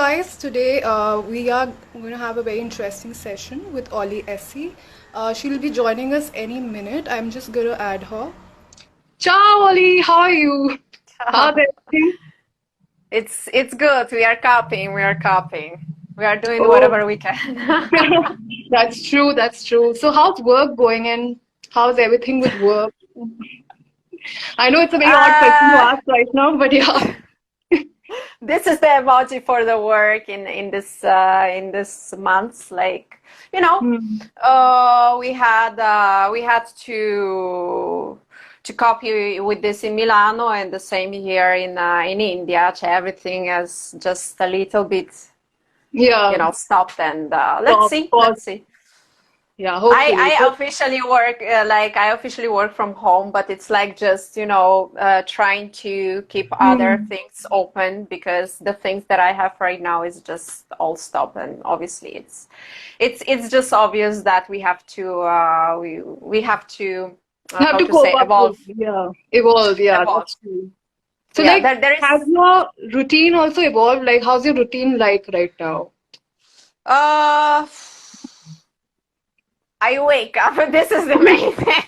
guys, today we are going to have a very interesting session with Olly Esse. She'll be joining us any minute. I'm just going to add her. Ciao, Olly. How are you? How's everything? It's good. We are copying. We are copying. We are doing whatever we can. That's true. That's true. So, how's work going and how's everything with work? I know it's a very odd question to uh, ask right now, but yeah. this is the emoji for the work in this month. Like Hmm. we had to copy with this in Milano and the same here in India. So everything is just a little bit Yeah. stopped and let's Top, see. pause. Let's see. Yeah, hopefully. I officially work I officially work from home, but it's like just trying to keep other Hmm. things open because the things that I have right now is just all stop, and obviously it's just obvious that we have to You have how to to cope say up with, evolve yeah, evolve. Yeah, evolve. that's true. So, Yeah, like, there has is your routine also evolved? Like, how's your routine like right now? uh I wake up. This is the main thing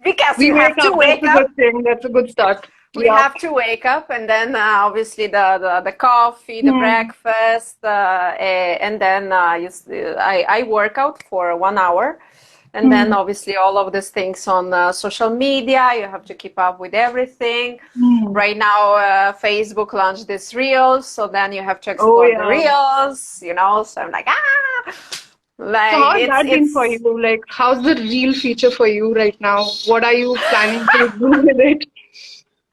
because We you wake have to up. That's wake a up. good thing. That's a good start. We Yeah. have to wake up, and then obviously the coffee, the Hmm. breakfast, and then I work out for 1 hour, and then Hmm. obviously all of these things on social media. You have to keep up with everything. Hmm. Right now, Facebook launched this reels, so then you have to Oh, explore the yeah. reels. So I'm like, So, like how's that been for you? it's Like, how's the real feature for you right now? What are you planning to do with it?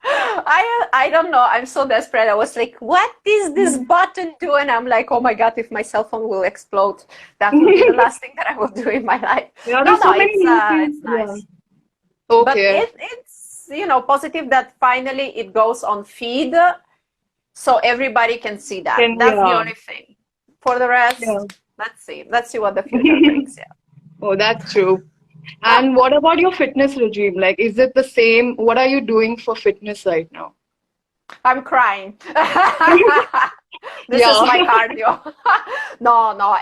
I don't know. I'm so desperate. I was like, what is this Hmm. button do? And I'm like, oh my God, if my cell phone will explode, that will be the last thing that I will do in my life. Yeah, No, there's no, so many new things. it's Yeah. nice. But Okay. it's positive that finally it goes on feed so everybody can see that. Then, That's the yeah. only thing. For the Yeah. rest, let's see. Let's see what the future brings. Yeah. Oh, that's true. And what about your fitness regime? Like, is it the same? What are you doing for fitness right now? I'm crying. This is Yeah. my cardio. No, no.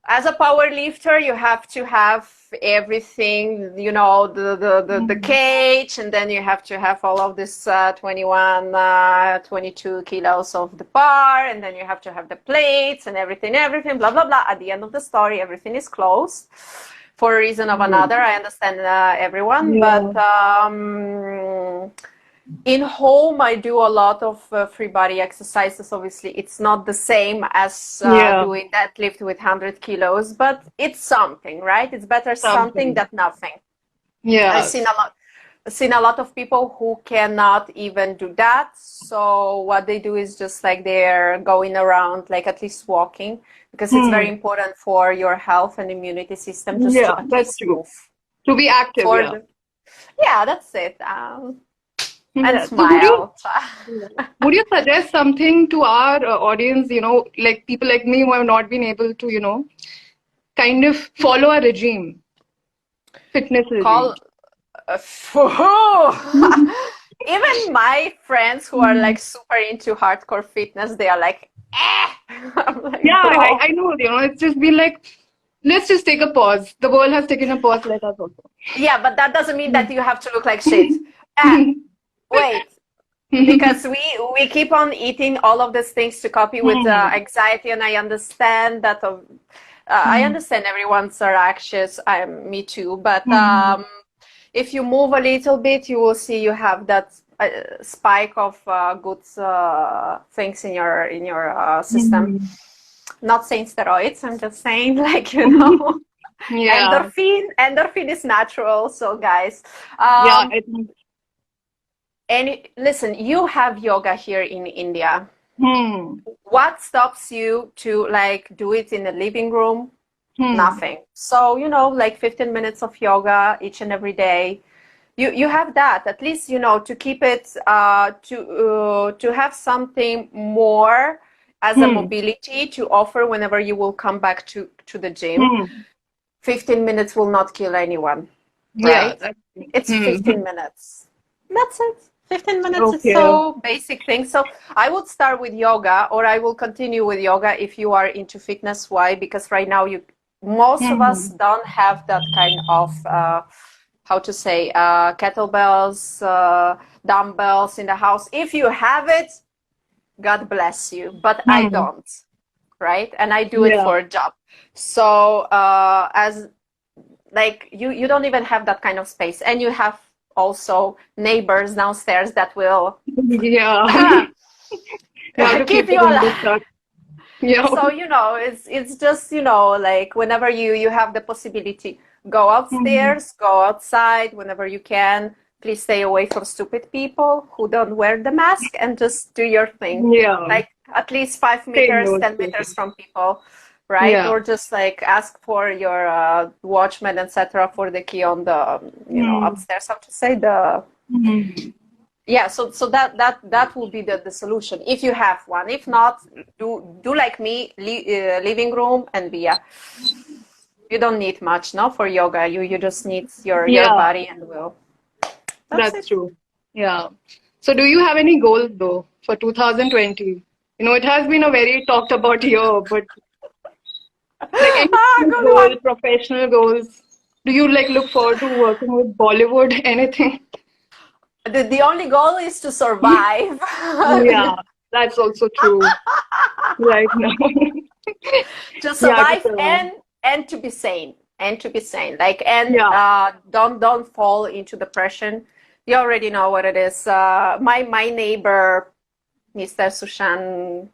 As a power lifter, you have to have everything, the Mm. cage, and then you have to have all of this 21, 22 kilos of the bar, and then you have to have the plates and everything, blah, blah, blah. At the end of the story, everything is closed for a reason of another. I understand everyone, Yeah. but in home, I do a lot of free body exercises. Obviously, it's not the same as Yeah. doing deadlift with 100 kilos, but it's something, right? It's better something Something. than nothing. I've Yeah. seen a lot of people who cannot even do that. So what they do is just like they're going around, like at least walking, because it's very Hmm. important for your health and immunity system just Yeah, to at that's least true. move. To be active, For yeah. the Yeah, that's it. And Yeah. So smile. would you suggest something to our audience, like people like me who have not been able to, kind of follow a regime, fitness regime? Call even my friends who are Hmm. like super into hardcore fitness, they are like, eh. I'm like, Yeah, I bro. know, it's just been like, let's just take a pause. The world has taken a pause, let us also. Yeah, but that doesn't mean Hmm. that you have to look like shit. Eh, wait, because we keep on eating all of these things to copy with Hmm. anxiety, and I understand that. I Hmm. understand everyone's are anxious. Me too. But Hmm. if you move a little bit, you will see you have that spike of good things in your system. Hmm. Not saying steroids. I'm just saying, like, Yeah, endorphin is natural. So, guys, yeah, um, I think. and listen, you have yoga here in India. Hmm. What stops you to like do it in the living room? Hmm. Nothing. So, like 15 minutes of yoga each and every day. You have that at least, to keep it to have something more as a Hmm. mobility to offer whenever you will come back to the gym. Hmm. 15 minutes will not kill anyone, Yeah, right? that's true. It's Hmm. 15 minutes. That's it. 15 minutes is Okay. so basic thing. So I would start with yoga, or I will continue with yoga if you are into fitness. Why? Because right now most of us Hmm. don't have that kind of how to say kettlebells, dumbbells in the house. If you have it, God bless you, but I Hmm. don't, right? And I do it Yeah. for a job. So as like you don't even have that kind of space, and you have also neighbors downstairs that will Yeah. You have to keep keep you it in the alive. touch. Yeah. So it's just like whenever you have the possibility, go Hmm. upstairs, go outside whenever you can. Please stay away from stupid people who don't wear the mask, and just do your thing, Yeah. like at least five Stay meters indoors, 10 meters basically. from people, right? Yeah. Or just like ask for your watchman, etc., for the key on the Hmm. upstairs, how to say, the Hmm. yeah. So that will be the solution if you have one. If not, do like me, living room, and yeah, you don't need much, no, for yoga. You just need your Yeah, body and will. That's that's it. true. Yeah. So do you have any goals though for 2020? It has been a very talked about year, but like any business Good goal, one. professional goals, do you like look forward to working with Bollywood? Anything? The only goal is to survive. Yeah, that's also true right now. To Yeah, to survive survive. and to be sane, like, and Yeah. don't fall into depression. You already know what it is. My neighbor, Mr. Sushan,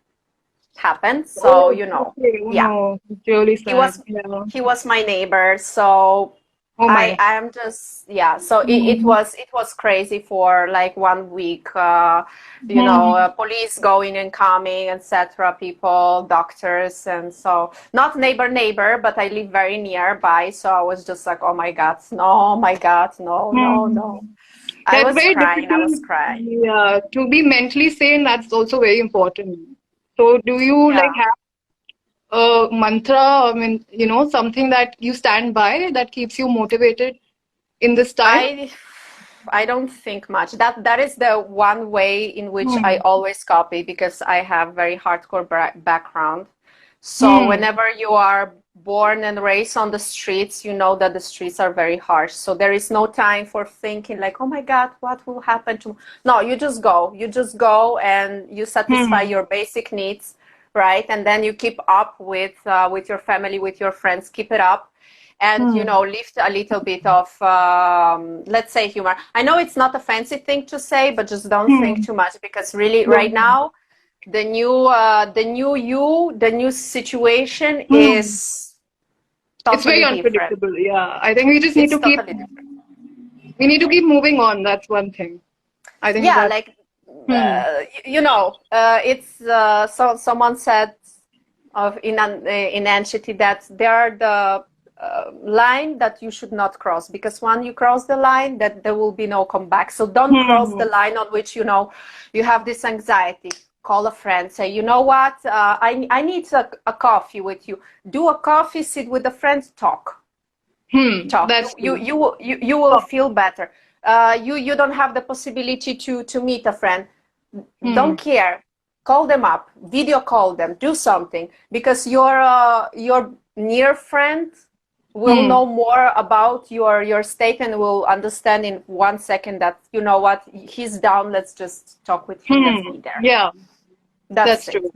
happened, so Oh, okay. Oh yeah, no, it's really he sad. was Yeah. he was my neighbor. So Oh I my. am just, yeah, so Mm-hmm. it was crazy for like 1 week. Mm-hmm. Police going and coming, etc., people, doctors. And so not neighbor, but I live very nearby, so I was just like, oh my God, no, oh my God, no, no, no. Hmm. I That's was very crying, I was difficult. crying. Yeah, to be mentally sane, that's also very important. So, do you Yeah. like have a mantra? I mean, something that you stand by that keeps you motivated in this time? I I don't think much. That is the one way in which I Hmm. always copy, because I have very hardcore background. So Hmm. whenever you are born and raised on the streets, you know that the streets are very harsh. So there is no time for thinking like, oh my God, what will happen to? No, you just go. You just go and you satisfy Hmm. your basic needs, right? And then you keep up with your family, with your friends. Keep it up, and Hmm. lift a little bit of, let's say, humor. I know it's not a fancy thing to say, but just don't think Hmm. too much, because really right Don't. now the new situation Hmm. is It's very totally different. unpredictable. Yeah, I think we just need It's to keep totally different. moving on. That's one thing. I think Yeah, that. like, Hmm. it's someone said in anxiety that there are the line that you should not cross, because when you cross the line, that there will be no comeback. So don't cross the Hmm. line on which you have this anxiety. Call a friend, say, you know what, I need a coffee with you. Do a coffee, sit with a friend, talk. Hmm. You That's you true. you will you will Oh. feel better. You don't have the possibility to meet a friend. Hmm. Don't care. Call them up, video call them, do something, because your near friend will Hmm. know more about your state, and will understand in 1 second that, you know what, he's down. Let's just talk with him. Let's Hmm. be there. Yeah, That's that's it. true.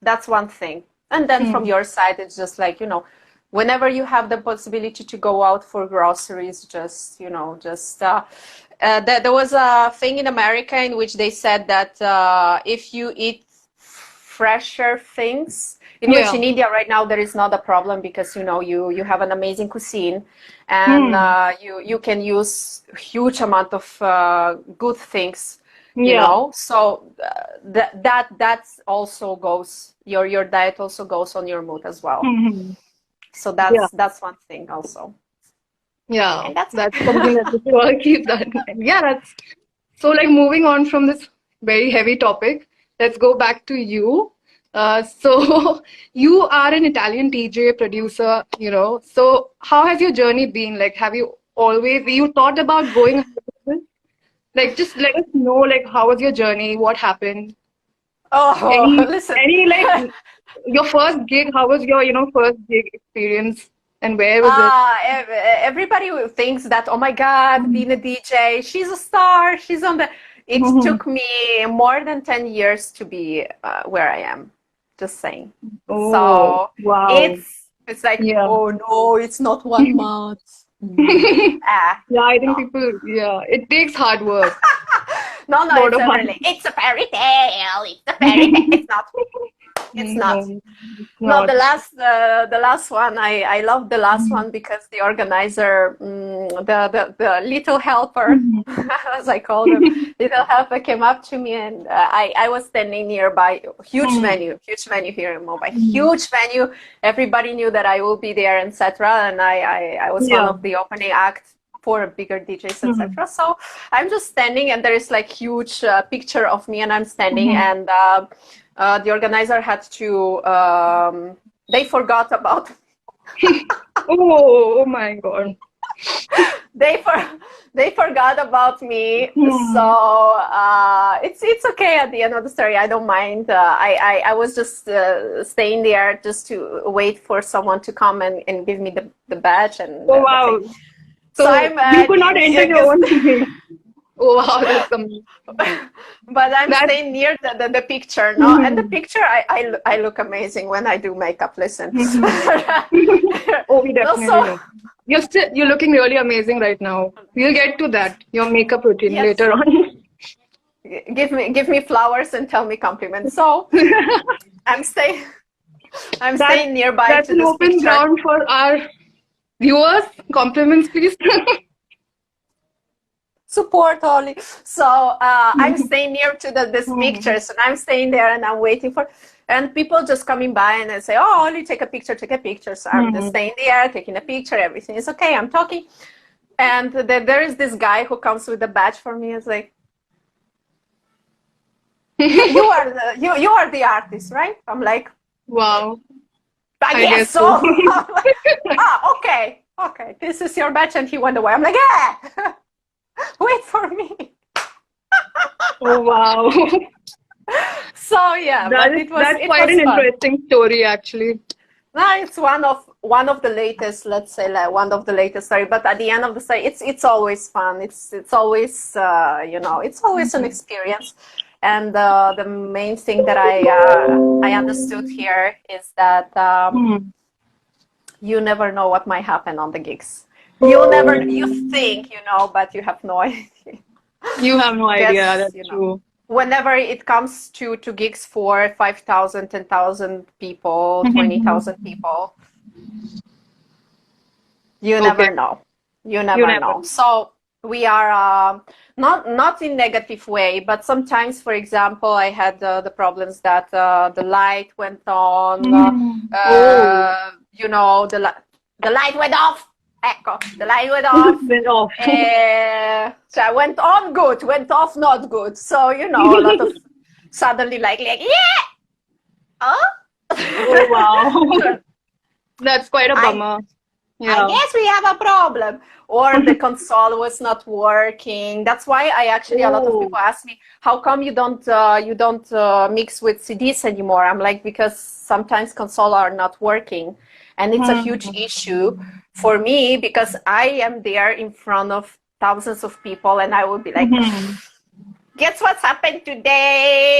That's one thing. And then from Hmm. your side, it's just like, whenever you have the possibility to go out for groceries, just, there was a thing in America in which they said that if you eat fresher things, in which Yeah. in India right now there is not a problem, because you have an amazing cuisine, and Hmm. you can use huge amount of good things, Yeah. so that's also goes, your diet also goes on your mood as well. Hmm. So Yeah. that's one thing also. Yeah. And that's That's something that it. we should all keep that in mind. Yeah, that's so like moving on from this very heavy topic, let's go back to you. So you are an Italian DJ producer, So how has your journey been? Like, have you thought about going ahead with this? Like, just let us know, like, how was your journey? What happened? Oh, Any, listen. like, your first gig, how was your, first gig experience? And where was it? Everybody thinks that, oh my God, being a DJ, she's a star, she's on the. It Mhm. took me more than 10 years to be where I am. Just saying. Oh, So wow. it's like, Yeah. oh no, it's not 1 month. Yeah, I think No. people, yeah, it takes hard work. No, no, Lot it's of a hard really, it's a fairy tale. It's a fairy tale. It's not. It's not. No, it's No, not. the last one, I love the last one because the organizer, the little helper, as I call them, little helper came up to me and I was standing nearby. Huge venue here in Mumbai, huge venue. Everybody knew that I will be there, etc. And I was one Yeah. of the opening acts for bigger DJs, etc. So I'm just standing and there is like huge picture of me and I'm standing and the organizer had to they forgot about Oh, oh my God. they for they forgot about me, so it's okay at the end of the story. I don't mind. I was just staying there just to wait for someone to come and give me the badge and Oh, that's wow. it. So So I'm you could not enter I your guess own TV. Oh, wow, that's amazing. but I'm That, staying near the picture, no? And the picture, I look amazing when I do makeup. Listen, oh, we definitely also, know. You're looking really amazing right now. We'll get to that, your makeup routine yes, later on. give me flowers and tell me compliments. So I'm staying I'm That staying nearby that's to an this open picture. ground for our viewers. Compliments, please. Support Olly. So I'm staying near to this pictures and I'm staying there and I'm waiting for and people just coming by and they say, oh, Olly, take a picture, take a picture. So I'm just staying there, taking a picture, everything is okay, I'm talking. And there is this guy who comes with a badge for me. It's like, you are you are the artist, right? I'm like, Wow, I I guess guess so. so. I'm like, okay, okay, this is your badge, and he went away. I'm like, yeah, wait for me. Oh, wow. So yeah, but That's it quite was an fun. interesting story, actually. No, it's one of the latest, let's say, like one of the latest story. But at the end of the story, it's always fun. It's always it's always an experience. And the main thing that I understood here is that you never know what might happen on the gigs. You never you think you know, but you have no idea. You have no idea. Guess That's true. whenever it comes to gigs for 5,000, 10,000 people, 20,000 people, you Okay, never know. You you never never know. know. So we are not in negative way, but sometimes, for example, I had the problems that the light went on. Oh, The light went off. Ecco, the light went off. went off. So I went on good, went off not good. So a lot of suddenly like yeah, huh? Oh, wow. That's quite a I bummer. I Yeah. guess we have a problem. Or the console was not working. That's why I actually a lot of Oh. people ask me, how come you don't mix with CDs anymore? I'm like, because sometimes console are not working, and it's a huge issue for me because I am there in front of thousands of people, and I will be like, guess what's happened today?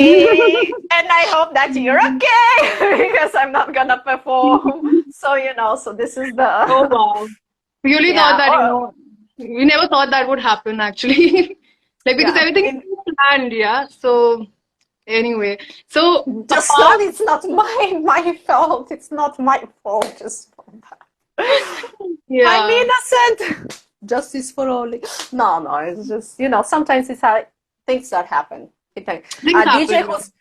And I hope that you're okay because I'm not gonna perform. So so this is Oh, the wow. We really thought yeah. that, we never thought that would happen, actually. Like, because Yeah. everything is planned, yeah. So, anyway. So, Just know apart, it's not my fault. It's not my fault. Just I'm yeah, innocent. Justice for Olly. No, no. It's just sometimes it's things that happen. things A DJ happen, yeah. who's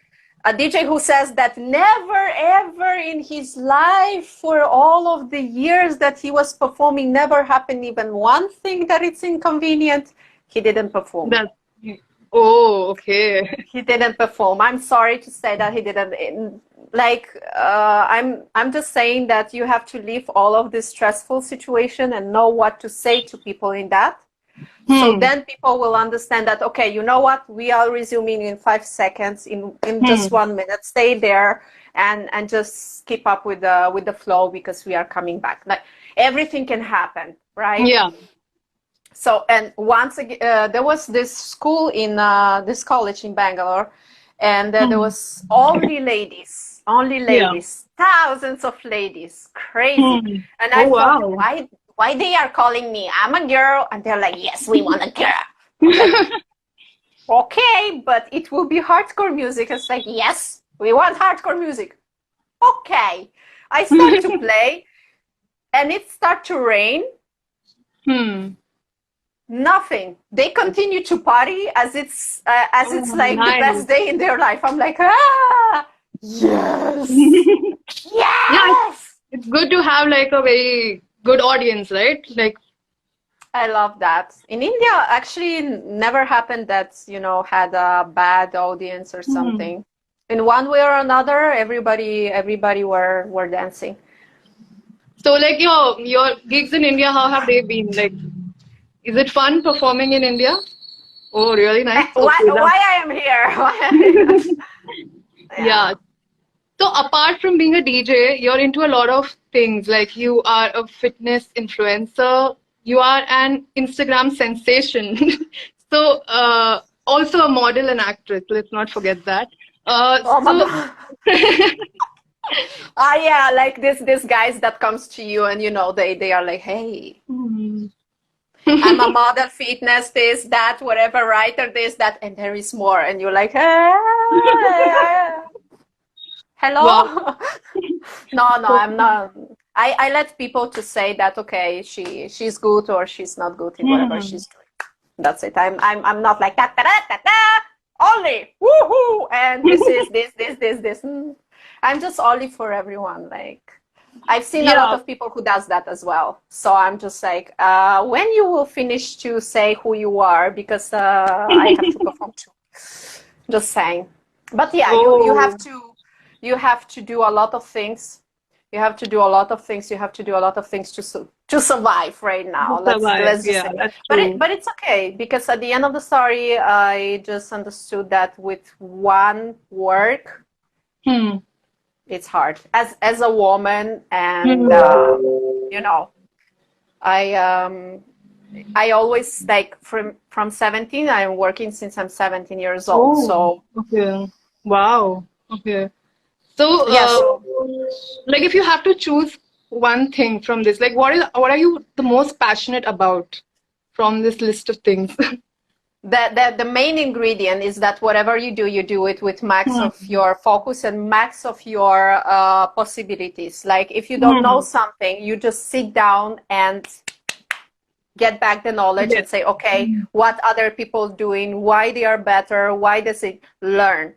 a DJ who says that never ever in his life for all of the years that he was performing never happened even one thing that it's inconvenient. He didn't perform. That, oh, okay. He didn't perform. I'm sorry to say that he didn't. Like I'm just saying that you have to leave all of this stressful situation and know what to say to people in that. So Hmm. then people will understand that, okay, you know what? We are resuming in 5 seconds, in just Hmm. 1 minute. Stay there and just keep up with the flow because we are coming back. Like everything can happen, right? Yeah. So, and once again, there was this school in this college in Bangalore, and there Hmm. was only Yeah. ladies, thousands of ladies, crazy. Hmm. And I Oh, thought, wow. why they are calling me? I'm a girl, and they're like, yes, we want a girl. I'm like, okay, but it will be hardcore music. It's like, yes, we want hardcore music. Okay, I start to play, and it start to rain. Hmm. Nothing. They continue to party as it's Oh, like the nice. best day in their life. I'm like, ah, yes, Yeah, yes. it's good to have like a very good audience, right? Like, I love that. In India, actually, never happened that had a bad audience or hmm. something. In one way or another, everybody were dancing. So like your gigs in India, how have they been? Like, is it fun performing in India? Oh, really nice. Okay, Why I am here? Why I am here? yeah. Yeah. So apart from being a DJ, you're into a lot of things. Like you are a fitness influencer, you are an Instagram sensation. So also a model and actress. Let's not forget that. Oh my So God. Yeah, like this guys that comes to you and they are like, hey, Hmm. I'm a model, fitness, this, that, whatever, writer, this, that, and there is more. And you're like, hey, Wow. hello? No, So, I'm not. I let people to say that, okay, she's good or she's not good in whatever hmm. she's doing. That's it. I'm not like that, da, da, da, da, only, woohoo, and this is this. I'm just only for everyone. Like, I've seen a lot Yeah. of people who does that as well. So I'm just like, when you will finish to say who you are, because I have to perform too. Just saying. But yeah, Oh, you have to do a lot of things. You have to do a lot of things. You have to do a lot of things to survive right now. to survive. Let's just Yeah, say. that's true. But it's okay because at the end of the story, I just understood that with one work, Hmm. it's hard as a woman, and Hmm. you know, I um I always like from 17. I'm working since I'm 17 years old. Oh, So okay. Wow. Okay. So, yeah, so like, if you have to choose one thing from this, like, what are you the most passionate about from this list of things? the main ingredient is that whatever you do it with max of Hmm. your focus and max of your possibilities. Like if you don't know Hmm. something, you just sit down and get back the knowledge Yes. and say, okay, Hmm. what other people doing, why they are better, why does it learn?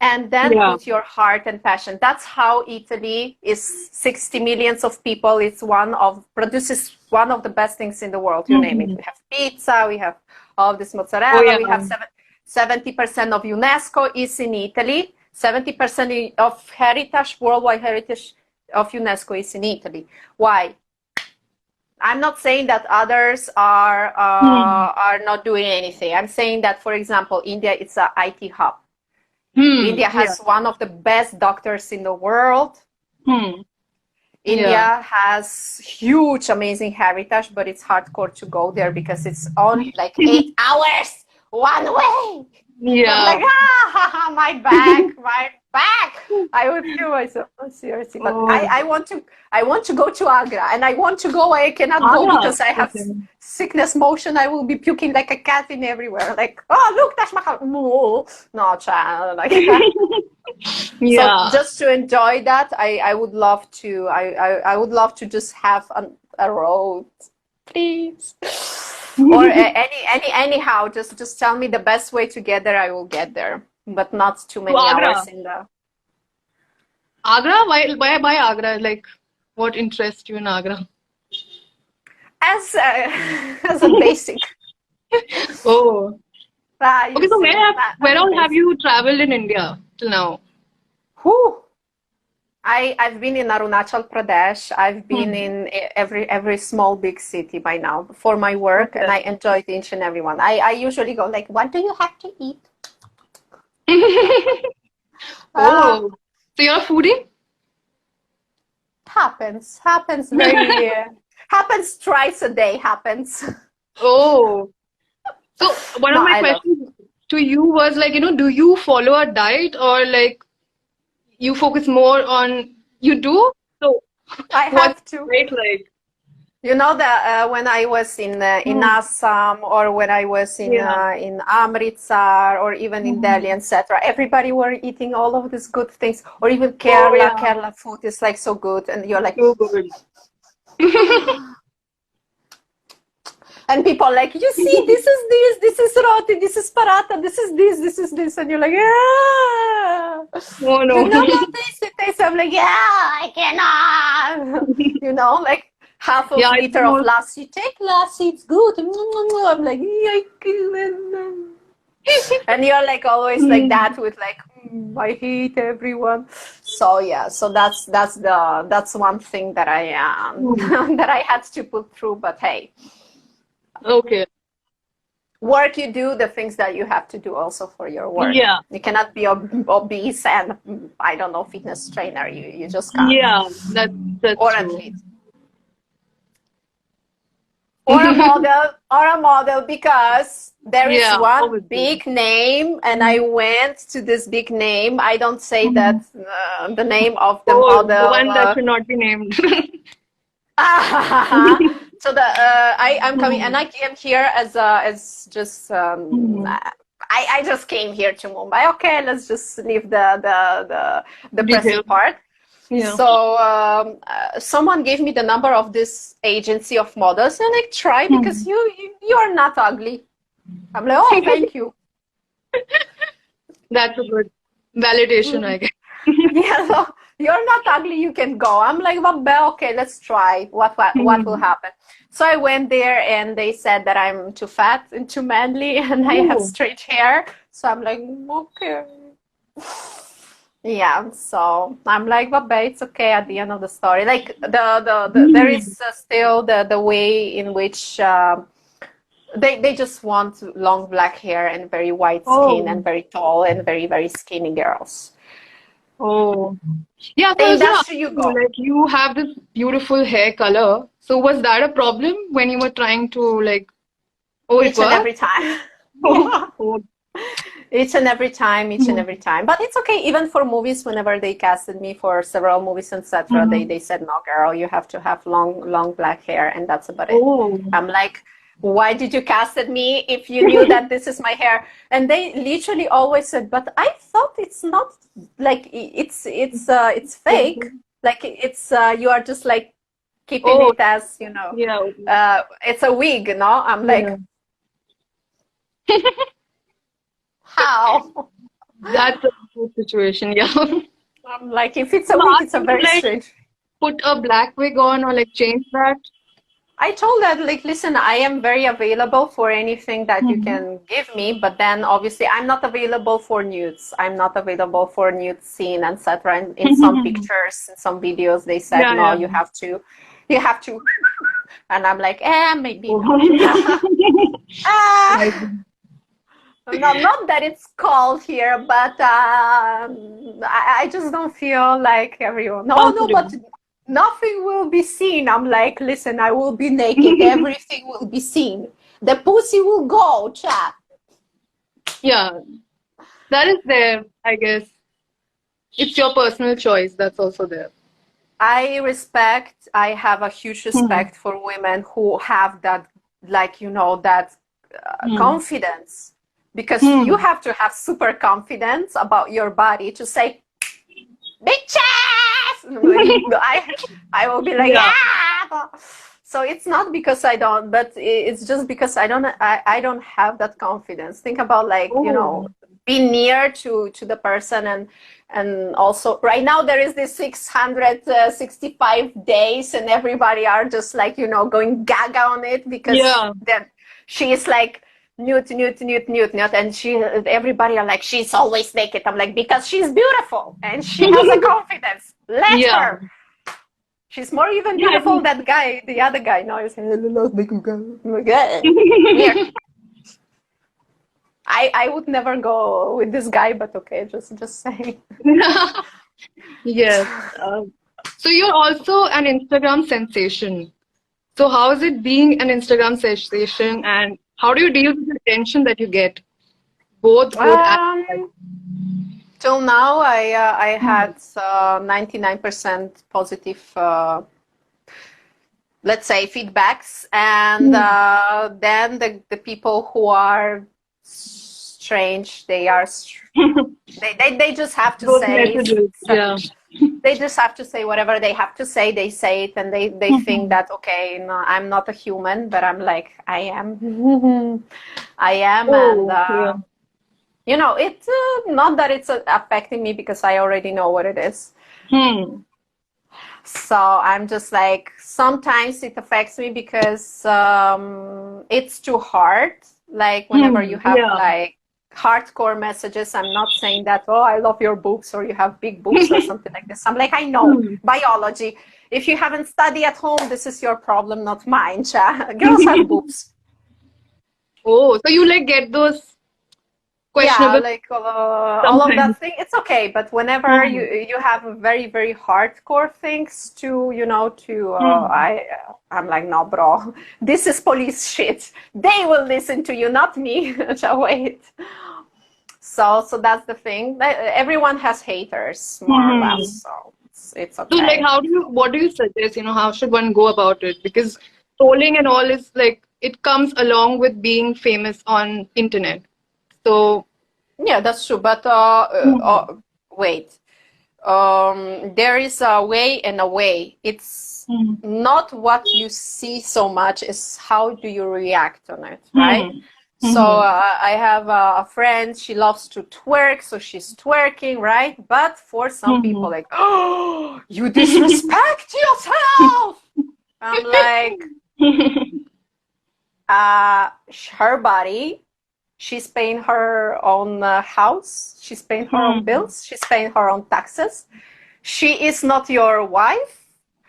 And then Yeah. put your heart and passion. That's how Italy is 60 millions of people. It's produces one of the best things in the world. You name it. Hmm. We have pizza, we have all this Oh, mozzarella, yeah. we have 70% of UNESCO is in Italy. 70% of heritage, worldwide heritage of UNESCO is in Italy. Why? I'm not saying that others Hmm. are not doing anything. I'm saying that, for example, India it's a IT hub. Hmm. India Yeah. has one of the best doctors in the world. Hmm. Yeah. India has huge, amazing heritage, but it's hardcore to go there because it's only like 8 hours one way. I'm Yeah. like, ah, my back. I would kill myself. Oh, seriously, but Oh, I want to go to Agra, and I want to go. I cannot go Agra. because I have Okay. sickness motion. I will be puking like a cat in everywhere. Like, oh, look, Taj Mahal. No, child. Like, so Yeah. just to enjoy that, I would love to. I would love to just have a road, please. Or anyhow, just tell me the best way to get there. I will get there, but not too To many hours Agra. in the. Agra? Why Agra? Like, what interests you in Agra? As as a basic. Oh. You Okay, so see, where as a all have basic. you traveled in India till now? Whew. I've been in Arunachal Pradesh. I've been in every small big city by now for my work, and I enjoyed each and every one. I usually go like, what do you have to eat? Oh, so you're a foodie? Happens very happens twice a day. Happens. Oh, so one No, of my I love. questions to you was like, do you follow a diet or like you focus more on you do? So I what's have to. it like? You know that when I was in Hmm. Assam, or when I was Yeah. in Amritsar, or even in Hmm. Delhi, etc., everybody were eating all of these good things. Or even Oh Kerala, yeah, Kerala food is like so good, and you're like, so good. and people are like, you see, this is roti, this is paratha, this is this, and you're like, yeah, Oh you no. know, now taste it, taste it. I'm like, yeah, I cannot, you know, like half Yeah, of I liter think of most. lassi, take lassi, it's good. I'm like, yeah, I can't. And you're like always like Hmm. that with like, I hate everyone. So yeah, so that's one thing that I Hmm. that I had to put through. But hey, Okay. work you do the things that you have to do also for your work. Yeah. You cannot be obese and I don't know, fitness trainer. You just can't. Yeah, that's Or true. athlete. Or a model, because there is Yeah, one obviously. big name and I went to this big name. I don't say Mhm. that the name of the Oh, the model. one that should not be named. So I'm coming, and I came here as just Mhm. I just came here to Mumbai. Okay, let's just leave the Detail. present part. Yeah. So someone gave me the number of this agency of models, and like, try, because Mhm. you are not ugly. I'm like, oh, thank you. That's a good validation, I guess. Yeah, so you're not ugly, you can go. I'm like, well, okay, let's try. What will Mhm. happen? So I went there, and they said that I'm too fat and too manly, and I have Oh. straight hair. So I'm like, okay. Yeah, so I'm like, but it's okay at the end of the story. Like there Mhm. is still the way in which they just want long black hair and very white skin Oh. and very tall and very very skinny girls. Oh. Yeah, so The I was gonna ask industry you you, go. like, you have this beautiful hair color. So was that a problem when you were trying to like, oh, it Each and was? every time. Oh, Yeah. oh. Each and every time, each and Mhm. every time. But it's okay, even for movies, whenever they casted me for several movies, etc., Mhm. they said, no, girl, you have to have long black hair, and that's about it. Oh. I'm like, why did you casted me if you knew that this is my hair? And they literally always said, but I thought it's not like it's fake. Like it's you are just like keeping Oh, it as, yeah. it's a wig, no? I'm Yeah. like, how? That's a good situation, yeah. I'm like, if it's You a week, asked it's a him to very like strange. put a black wig on or like change that. I told that, like, listen, I am very available for anything that you Hmm. can give me, but then obviously I'm not available for nudes. I'm not available for nude scene, etc. And in some pictures, in some videos, they said, Yeah, no, yeah. you have to, and I'm like, maybe Oh. not. I Ah, see. not that it's cold here, but I just don't feel like everyone. No, no, but Comfortable. nothing will be seen. I'm like, listen, I will be naked. Everything will be seen. The pussy will go, chat. Yeah, that is there, I guess. It's your personal choice. That's also there. I have a huge Hmm. respect for women who have that, like, that Hmm. confidence. Because you Hmm. have to have super confidence about your body to say, bitches! I will be like, Yeah. yeah. So it's not because I don't, but it's just because I don't have that confidence. Think about, like, Oh. be near to the person, and also right now there is this 665 days, and everybody are just like, going gaga on it, because Yeah. then she is like, newt, and everybody are like, she's always naked. I'm like, because she's beautiful and she has a confidence. Let Yeah. her. She's more even Yeah, I beautiful think. than that guy, the other guy. No, he's weird. I would never go with this guy, but okay, just saying. Yes. So you're also an Instagram sensation. So how is it being an Instagram sensation, and how do you deal with the attention that you get, both good and bad? Um, till now, I Hmm. had 99% positive, let's say, feedbacks, and Hmm. then the people who are strange, they just have to Those say. messages, yeah. They just have to say whatever they have to say. They say it, and they think Mhm. that okay, no, I'm not a human, but I'm like I am. I am, and Oh, yeah. it's not that it's affecting me because I already know what it is. Hmm. So I'm just like sometimes it affects me because it's too hard. Like whenever you Hmm. have Yeah. like hardcore messages, I'm not saying that, oh, I love your boobs or you have big boobs or something like this. I'm like, I know Hmm. biology. If you haven't studied at home, this is your problem, not mine. Girls have boobs. Oh, so you like get those Yeah, questionable like all of sometimes. that thing, it's okay. But whenever you Hmm. you have very very hardcore things to Hmm. I'm like, no, bro, this is police shit. They will listen to you, not me. So wait. So that's the thing. Everyone has haters, more or less. Hmm. So it's So, like, okay. what do you suggest? How should one go about it? Because trolling and all is like, it comes along with being famous on internet. So, Yeah, that's true. But hmm. wait. There is a way and a way. It's Hmm. not what you see so much, is how do you react on it, right? Hmm. So Hmm. I have a friend, she loves to twerk, so she's twerking, right? But for some people, Hmm. like, oh, you disrespect yourself. I'm like, her body, she's paying her own house, she's paying her own Hmm. bills, she's paying her own taxes. She is not your wife.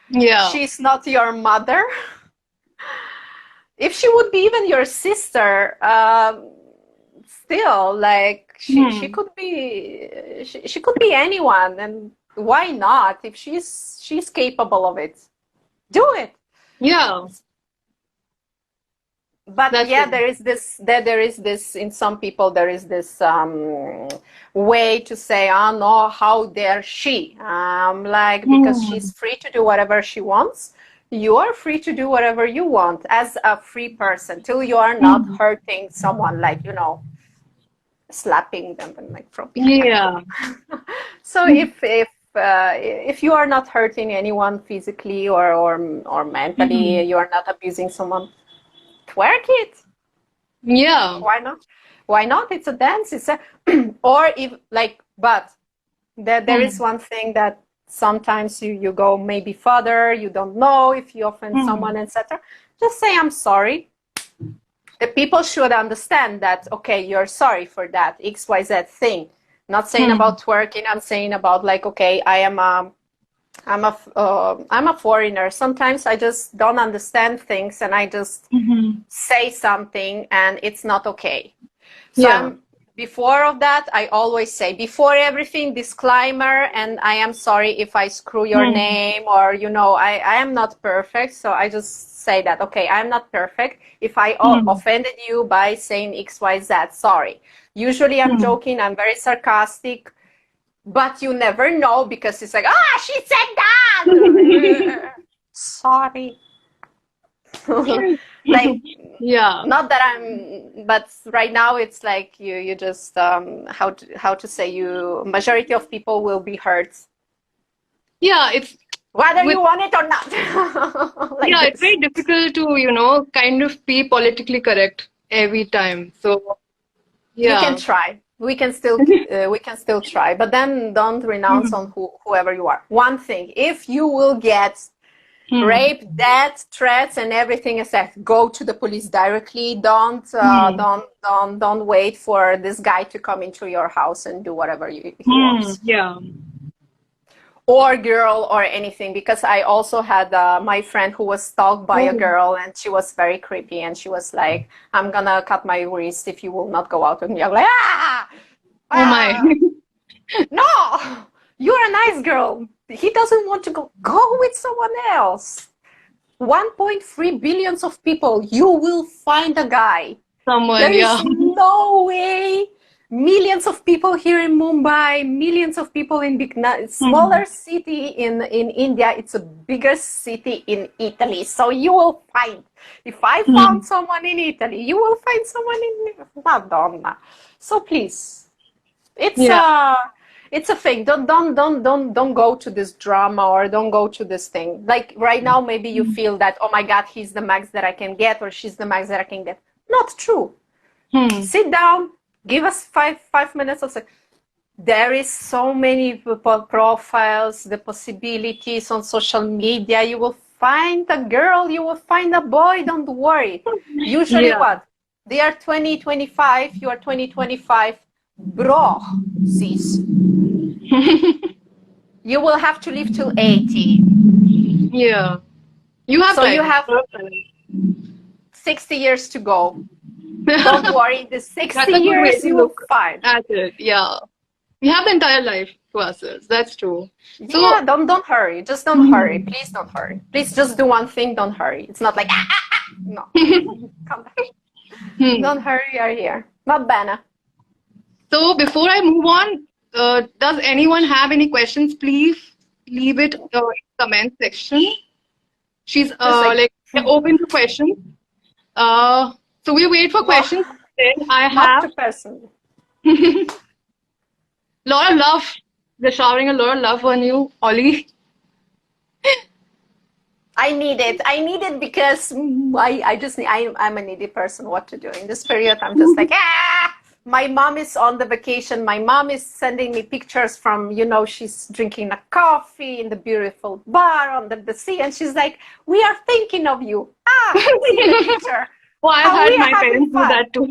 Yeah. She's not your mother. If she would be even your sister, still, like she Hmm. could be she could be anyone, and why not? If she's capable of it, do it. Yeah. But That's yeah, true. there is this in some people, there is this way to say, oh no, how dare she, like, because Hmm. she's free to do whatever she wants. You are free to do whatever you want as a free person till you are not Hmm. hurting someone, like slapping them and like from behind. Yeah. So if you are not hurting anyone physically or mentally, Hmm. you are not abusing someone, twerk it. Yeah. Why not? Why not? It's a dance. It's a or if like, but there is Hmm. one thing that sometimes you go maybe further. You don't know if you offend Hmm. someone, etc. Just say I'm sorry. The people should understand that okay, you're sorry for that XYZ thing. Not saying Hmm. about twerking. I'm saying about like okay, I'm a foreigner. Sometimes I just don't understand things and I just Hmm. say something and it's not okay. So Yeah. I'm before of that, I always say before everything disclaimer, and I am sorry if I screw your Hmm. name, or I am not perfect. So I just say that okay, I'm not perfect. If I Hmm. offended you by saying XYZ, sorry. Usually I'm Hmm. joking, I'm very sarcastic, but you never know because it's like, ah, she said that. Sorry. Like, Yeah. not that I'm, but right now it's like you just how to say, you majority of people will be hurt Yeah. It's whether with you want it or not. Like Yeah, it's this. very difficult to, kind of be politically correct every time. So, We can yeah. try. We can still try, but then don't renounce on Hmm. whoever you are. One thing, if you will get Hmm. rape, death, threats, and everything is that, go to the police directly. Hmm. Don't wait for this guy to come into your house and do whatever he Hmm. wants. Yeah. or girl or anything, because I also had my friend who was stalked by a girl, and she was very creepy, and she was like, I'm gonna cut my wrist if you will not go out with me. I'm like, Oh my. no, you're a nice girl. He doesn't want to go with someone else. 1.3 billions of people, you will find a guy. Someone, There yeah. is no way. Millions of people here in Mumbai, millions of people in smaller city in India. It's a bigger city in Italy. So you will find, if I found someone in Italy, you will find someone in Madonna. So please, it's a thing. Don't go to this drama, or don't go to this thing. Like right now, maybe you feel that, oh my God, he's the max that I can get, or she's the max that I can get. Not true. Sit down, give us five minutes of there is so many profiles, the possibilities on social media. You will find a girl, you will find a boy, don't worry. Usually what? They are 20, 25, you are 20, 25. Bro, sis. You will have to live till 80. Yeah. You have So time. you have 60 years to go. Don't worry, the 60 That's a good way years to you will look find. at it. Yeah. We have the entire life to ourselves. That's true. So, Yeah, don't hurry. Just don't hurry. Please don't hurry. Please just do one thing. Don't hurry. It's not like no. Come back. Don't hurry. You're here. Va bene. so before I move on, does anyone have any questions? Please leave it in the comment section. She's like open to questions. So we wait for questions. Then I Not have too personal. lot of love. They're showering a lot of love on you, Olly. I need it. I need it because I just need, I'm a needy person. What to do in this period? I'm just like, my mom is on the vacation. My mom is sending me pictures from, she's drinking a coffee in the beautiful bar under the sea, and she's like, we are thinking of you. See the picture. Well, I've had my parents do that too.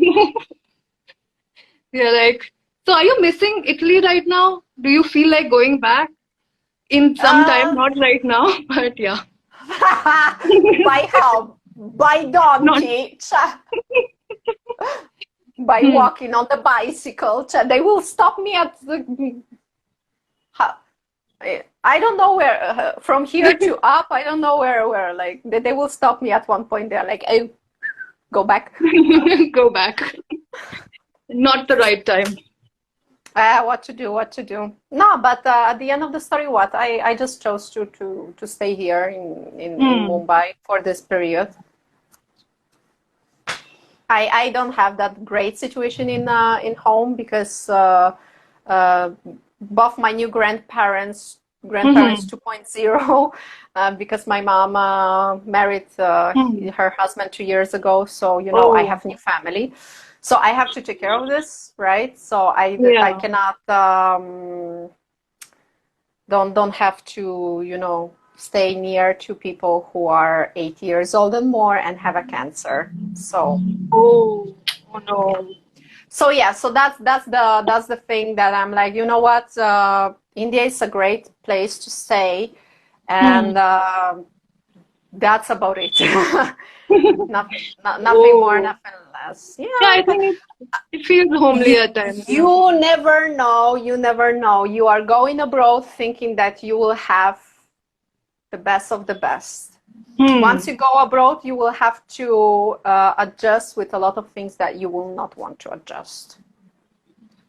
They're like, so are you missing Italy right now? Do you feel like going back? In some time, not right now, but yeah. By how? By donkey. By walking on the bicycle. They will stop me at the... I don't know where, from here to up, I don't know where, like, they will stop me at one point. They're like, hey, go back. Go back. Not the right time. What to do. No, but at the end of the story, what? I just chose to stay here in Mumbai for this period. I don't have that great situation in home because both my new grandparents 2.0, because my mom married her husband 2 years ago, so I have new family, so I have to take care of this, right? So I cannot don't have to stay near to people who are 80 years old and more and have a cancer. So oh no. So yeah, so that's the thing that I'm like, you know what? India is a great place to stay, and that's about it. Nothing more, nothing less. Yeah, I think it feels homely at times. You never know. You never know. You are going abroad thinking that you will have the best of the best. Once you go abroad, you will have to adjust with a lot of things that you will not want to adjust.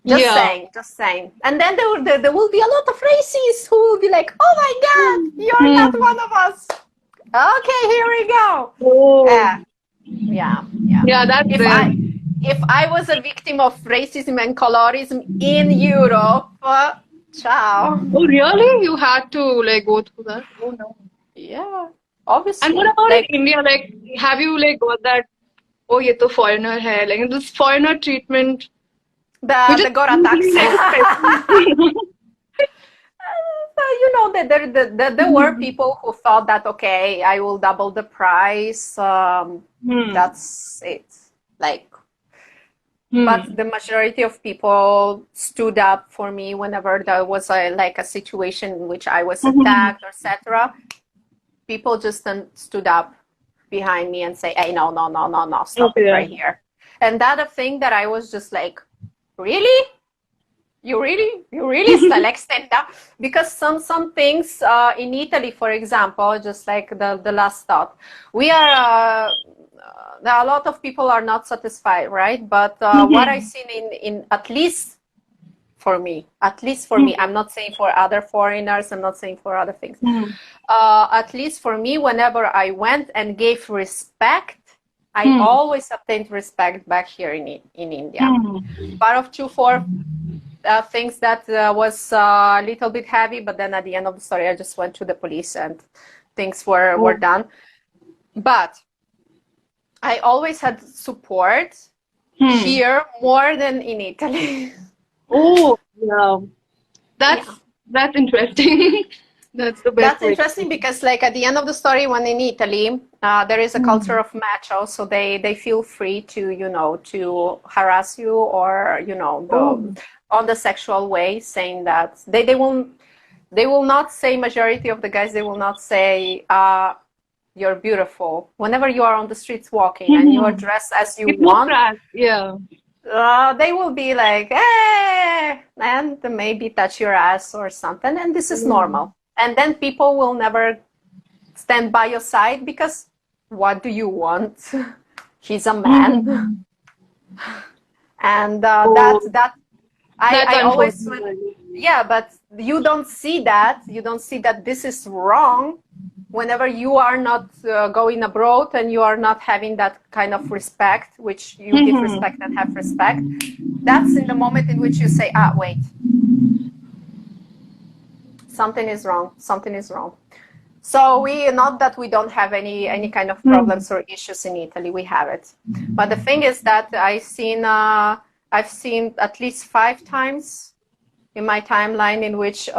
Just saying. And then there will be a lot of racists who will be like, oh my God, you're not one of us. Okay, here we go. Yeah, that's if I was a victim of racism and colorism in Europe, ciao. Oh really? You had to like go through that? Oh no. Yeah, obviously. And what about in India? Like, have you like got that? Oh, ye to foreigner hai. Like this foreigner treatment. The Gora tax. There were people who thought that, okay, I will double the price. That's it. Like, But the majority of people stood up for me whenever there was like a situation in which I was attacked, etc. People just stood up behind me and say, hey, no, no, no, no, no, stop it right here. And that a thing that I was just like, really? You really like stand up? Because some things in Italy, for example, just like the last thought, we are a lot of people are not satisfied, right? But what I've seen in at least for me, I'm not saying for other foreigners, I'm not saying for other things. At least for me, whenever I went and gave respect, I always obtained respect back here in India. Part of 2-4 things that was a little bit heavy, but then at the end of the story, I just went to the police and things were done. But I always had support here more than in Italy. Oh, yeah. That's interesting. That's the best. That's interesting because, like, at the end of the story, when in Italy, there is a culture of macho, so they feel free to, to harass you or, on the sexual way, saying that they will not say, majority of the guys, they will not say, you're beautiful. Whenever you are on the streets walking and you are dressed as you want, they will be like, hey, and maybe touch your ass or something, and this is normal. And then people will never stand by your side because what do you want? He's a man. And I always, but you don't see that. You don't see that this is wrong whenever you are not going abroad and you are not having that kind of respect, which you give respect and have respect. That's in the moment in which you say, wait. Something is wrong. Something is wrong. So not that we don't have any kind of problems or issues in Italy. We have it. But the thing is that I've seen at least 5 times in my timeline in which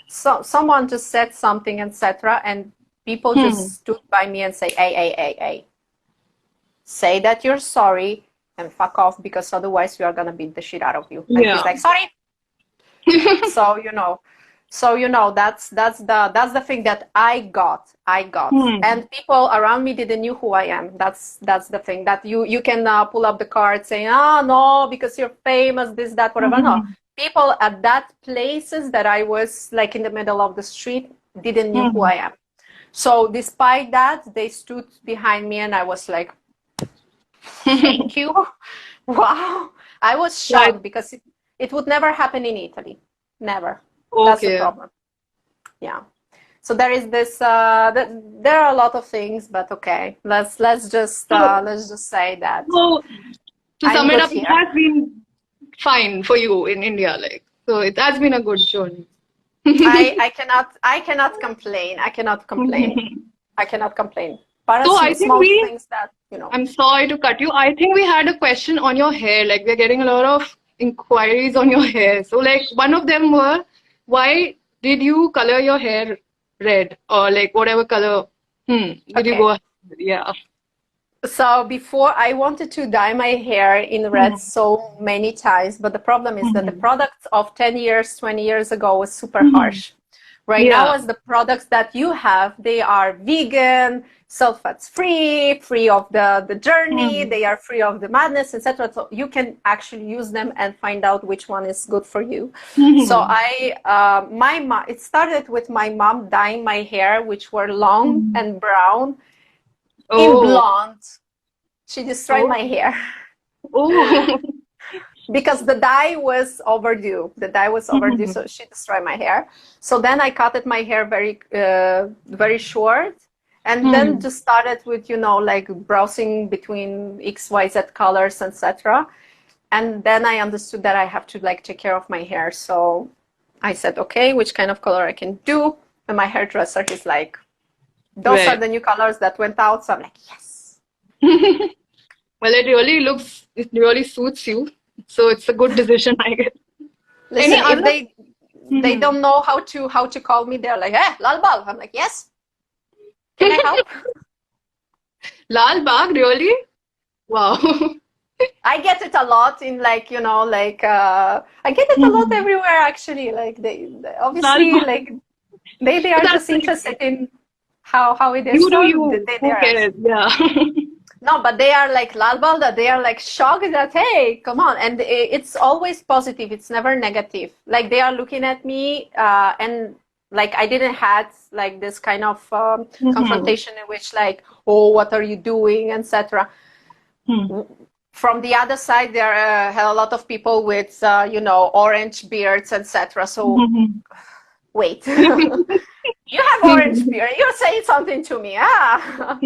someone just said something, etc., and people just stood by me and say, hey, say that you're sorry and fuck off, because otherwise we are gonna beat the shit out of you. And he's like, sorry. So that's the thing that I got, and people around me didn't know who I am. That's the thing that you can pull up the card saying, no, because you're famous, this, that, whatever. No, people at that places that I was like in the middle of the street didn't know who I am. So despite that, they stood behind me, and I was like, thank you. Wow, I was shocked because it would never happen in Italy. Never. That's the problem. Yeah. So there is this. There are a lot of things, but okay. Let's just say that. So to sum it up, it has been fine for you in India, so it has been a good journey. I cannot complain. I cannot complain. So I think things that, I'm sorry to cut you. I think we had a question on your hair. Like, we're getting a lot of inquiries on your hair. So one of them were, why did you color your hair red, or whatever color did you go? So before, I wanted to dye my hair in red so many times, but the problem is that the products of 10 years, 20 years ago was super harsh. Right now, as the products that you have, they are vegan, sulfates free of the journey, they are free of the madness, etc. So you can actually use them and find out which one is good for you. So it started with my mom dyeing my hair, which were long and brown, in blonde. She destroyed my hair. Because the dye was overdue. So she destroyed my hair. So then I cutted my hair very short, and then just started with, browsing between XYZ colors, etc. And then I understood that I have to take care of my hair. So I said, okay, which kind of color I can do? And my hairdresser is like, those are the new colors that went out. So I'm like, yes. Well, it really suits you. So it's a good decision, I guess. Listen, if they don't know how to call me, they're like, hey, Lal Bag. I'm like, yes. Can I help? Lal Bag, really? Wow. I get it a lot in like, I get it a lot Mhm. everywhere actually. Like they Lal obviously Bal. like they But are that's just like, interested in how it is. you do So you. they Who are cares? Yeah. no, but they are like Lal Balda. They are like shocked that hey, come on, and it's always positive. It's never negative. Like they are looking at me, and like I didn't had like this kind of Mhm. confrontation in which like, oh, what are you doing, etc. Hmm. From the other side, there are a lot of people with orange beards, etc. So Mhm. wait. You have orange beard. You're saying something to me. Ah.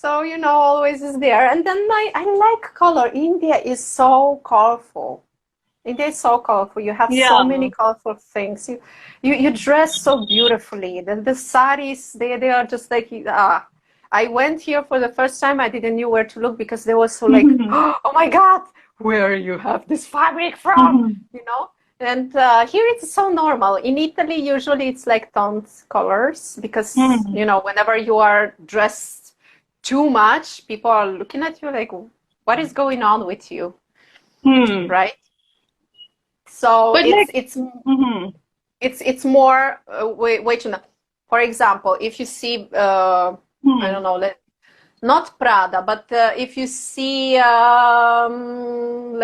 So, always is there. And then I like color. India is so colorful. India is so colorful. You have so Yeah. many colorful things. You dress so beautifully. The saris, they are just like, I went here for the first time. I didn't know where to look because they were so like, Mhm. oh my God, where you have this fabric from? Mhm. You know? And here it's so normal. In Italy, usually it's like tones colors because, Mhm. whenever you are dressed too much, people are looking at you like, what is going on with you? Hmm. Right? So But like, mhm. it's more wait a minute. For example, if you see I Hmm. don't know, not Prada, but if you see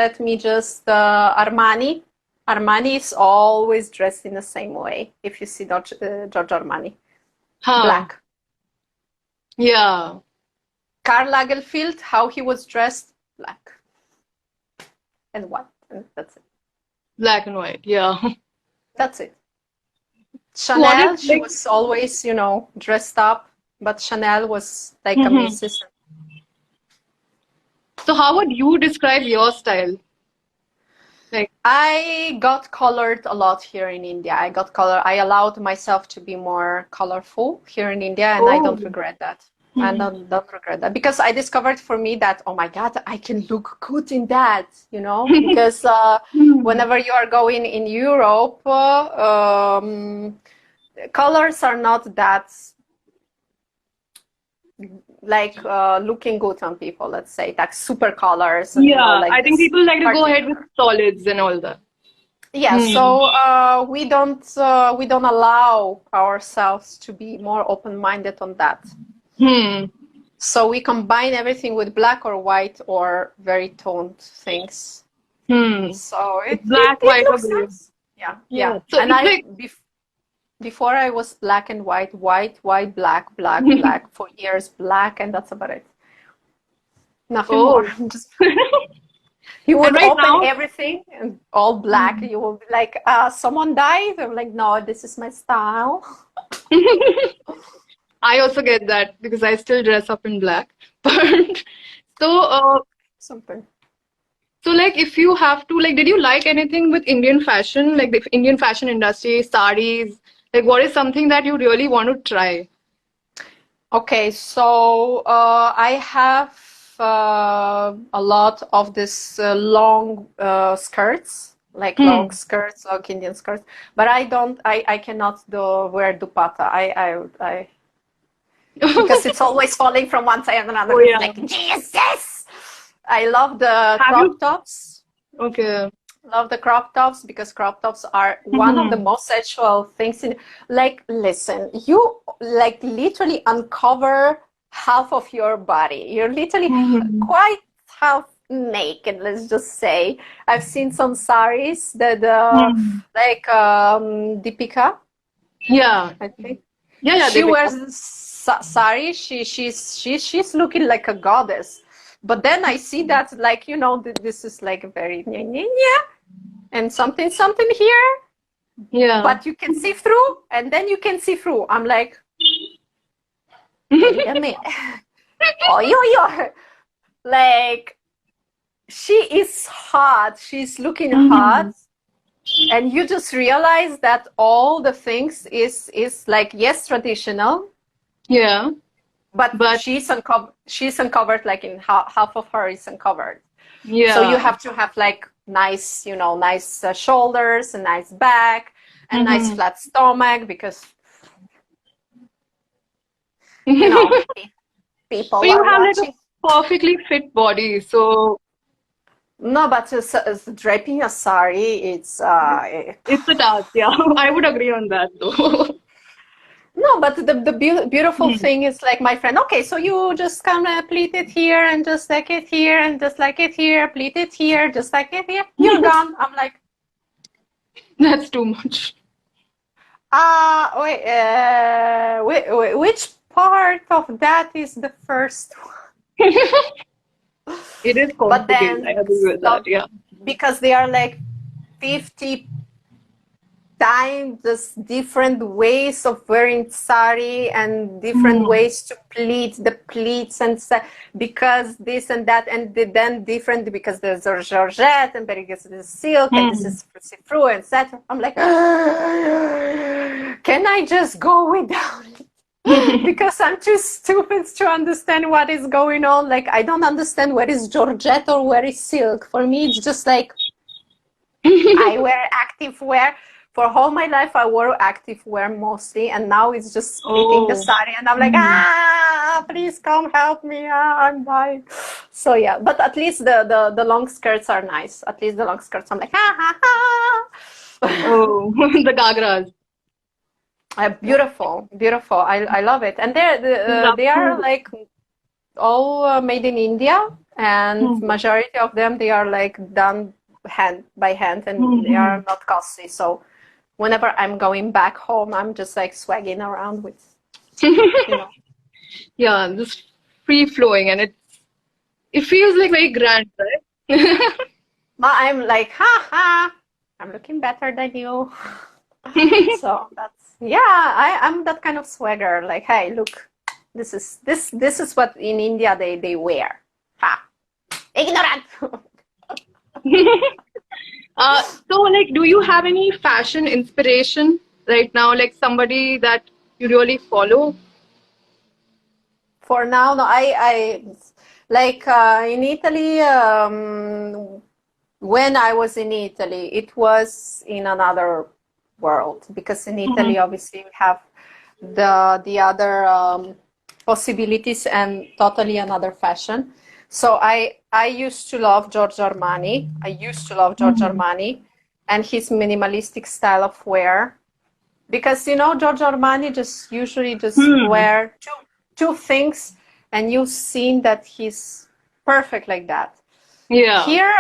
let me just Armani is always dressed in the same way. If you see Giorgio Armani, Huh. black. Yeah. Karl Lagerfeld, how he was dressed, black and white, and that's it. Black and white. Yeah. That's it. What if Chanel, she like, was always, dressed up, but Chanel was like a mhm. missus. So how would you describe your style? Like, I got colored a lot here in India. I got color. I allowed myself to be more colorful here in India, and I oh. don't regret that. I Mhm. don't regret that because I discovered for me that, oh my God, I can look good in that, because Hmm. whenever you are going in Europe, colors are not that like looking good on people, let's say, like super colors and Yeah, like I think this people like to go ahead with particular. solids and all that. Yeah, Hmm. so we don't allow ourselves to be more open-minded on that. Hmm. So we combine everything with black or white or very toned things. Hmm. So It's it, black, it white, or looks gray. nice. Yeah, Yeah. yeah. So And it's like, before I was black and white, white, white, black, black, black for years, black, and that's about it. Nothing more. oh. Just you And would right open now, everything and all black. hmm. You will be like, someone died. I'm like, no, this is my style. I also get that because I still dress up in black. But so, Something. so like, if you have to, like, did you like anything with Indian fashion, like the Indian fashion industry, sarees? Like, what is something that you really want to try? Okay, so I have a lot of this long skirts, like long Hmm. skirts, like Indian skirts, but I don't, I cannot wear dupatta. Because it's always falling from one side and another. Oh It's yeah. like, Jesus! I love the Have crop you? tops. Okay. Love the crop tops because crop tops are one of the Hmm. most sexual things in, like, listen, you like literally uncover half of your body. You're literally Hmm. quite half naked, let's just say. I've seen some saris that Hmm. like Deepika, Yeah. I think. Yeah, yeah, She wears Deepika. this sari. She's looking like a goddess. But then I see that like, this is like a very nya, nya, nya, and something here, Yeah. but you can see through, and then you can see through. I'm like, wait a minute. Oh, yo. Like, she is hot. She's looking hot. Hmm. And you just realize that all the things is like, yes, traditional, Yeah. but But she's uncovered, like in half of her is uncovered. So you yeah. have to have like nice, nice shoulders, a nice back, and nice Hmm. flat stomach because But people you are have like a watching. perfectly fit body. So No, but draping a sari, it's a task. Yeah, I would agree on that though. no, but the beautiful Hmm. thing is like my friend. Okay, so you just kind of pleat it here and just like it here and just like it here, pleat it here, just like it here. You're gone. I'm like, That's too much. wait, which part of that is the first one? It is But complicated. I then agree with that. stop Yeah. because they are like 50 times just different ways of wearing sari and different Hmm. ways to pleat the pleats and because this and that and then different because there's a georgette and because there's silk and this Hmm. is see-through and etc. I'm like, can I just go without it? Because I'm too stupid to understand what is going on. Like I don't understand where is georgette or where is silk. For me, it's just like I wear active wear. For all my life, I wore active wear mostly, and now it's just fitting the Oh. sari, and I'm like, Hmm. please come help me, I'm dying. So yeah, but at least the long skirts are nice. At least the long skirts, I'm like, Oh, the gagras. beautiful, beautiful. I love it, and Love they are to. like all made in India, and Hmm. majority of them they are like done hand by hand, and they Hmm. are not costly. So whenever I'm going back home, I'm just like swagging around with, you know. Yeah, just free flowing, and it feels like very grand, right? But I'm like, I'm looking better than you. So that's yeah, I'm that kind of swagger. Like, hey, look, this is what in India they wear. Ha, ignorant. So like, do you have any fashion inspiration right now? Like somebody that you really follow? For now, no, I like in Italy. When I was in Italy, it was in another world because in Italy, Mhm. obviously, we have the other possibilities and totally another fashion. So I used to love Giorgio Armani. I used to love Giorgio Mhm. Armani and his minimalistic style of wear because Giorgio Armani just usually just Hmm. wear two things and you've seen that he's perfect like that. Yeah. Here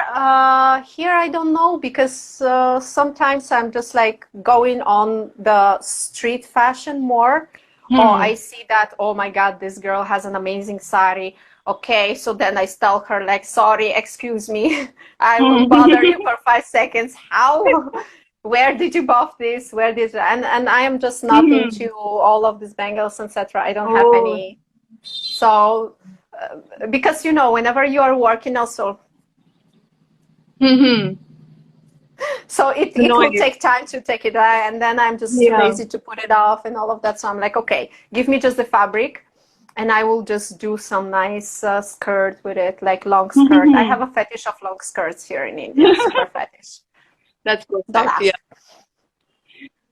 I don't know because sometimes I'm just like going on the street fashion more. Oh, Hmm. I see that. Oh my God, this girl has an amazing sari. Okay, so then I tell her like, sorry, excuse me, I will bother you Hmm. for 5 seconds. How? Where did you buff this? Where did and I am just not Hmm. into all of these bangles, etc. I don't have Oh. any. So because whenever you are working also Hmm. so it will Noise. take time to take it out, and then I'm just too Yeah. lazy to put it off and all of that. So I'm like, okay, give me just the fabric, and I will just do some nice skirt with it, like long skirt. I Hmm. have a fetish of long skirts here in India, super fetish. That's Don't perfect. Yeah.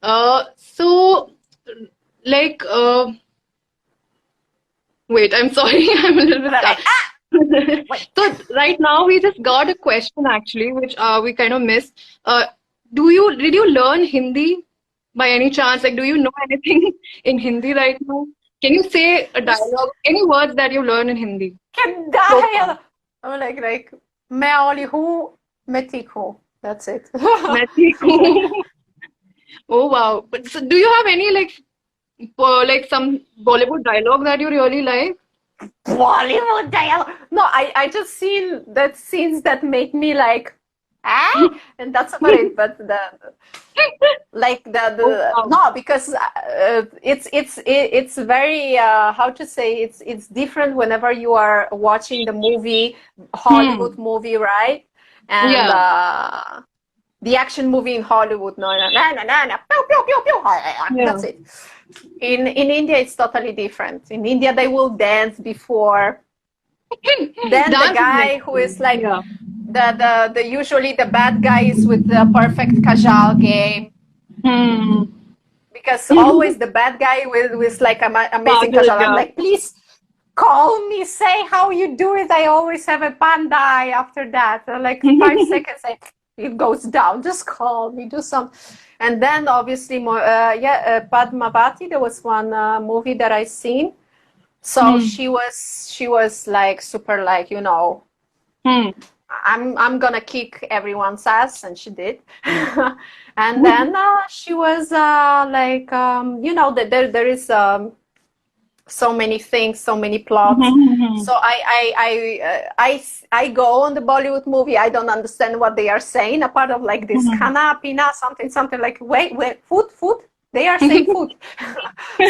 ask. So like, wait, I'm sorry, I'm a little bit But stuck. like, wait. So right now we just got a question actually, which we kind of missed. Uh, did you learn Hindi by any chance? Like, do you know anything in Hindi right now? Can you say a dialogue, any words that you learn in Hindi Can so die. far? I'm like मैं ओली हूँ मैं ठीक हूँ. That's it. मैं ठीक हूँ. Oh wow! But so do you have any like some Bollywood dialogue that you really like? Bollywood dialogue. No, I just seen that scenes that make me like, ah, and that's about it. But like Oh wow! no, because it's very how to say it's different whenever you are watching the movie, Hollywood Hmm. movie, right? And Yeah. the action movie in Hollywood, no, no, no, no, no, no, pew, pew, pew, pew. Yeah. That's it. In India, it's totally different. In India, they will dance before. Then the Dance is next guy who level. is like Yeah. the usually the bad guy is with the perfect kajal game Hmm. because always the bad guy with like amazing Kajal, kajal. I'm yeah. like, please, call me, say how you do it. I always have a panda after that. Like 5 seconds, it goes down. Just call me, do some. And then obviously, Padmavati. There was one movie that I seen. So she was like super, like, you know, I'm gonna kick everyone's ass, and she did. And then she was like, you know, that there is so many things, so many plots. So I go on the Bollywood movie. I don't understand what they are saying, apart of like this kana pina something like wait food. They are saying food.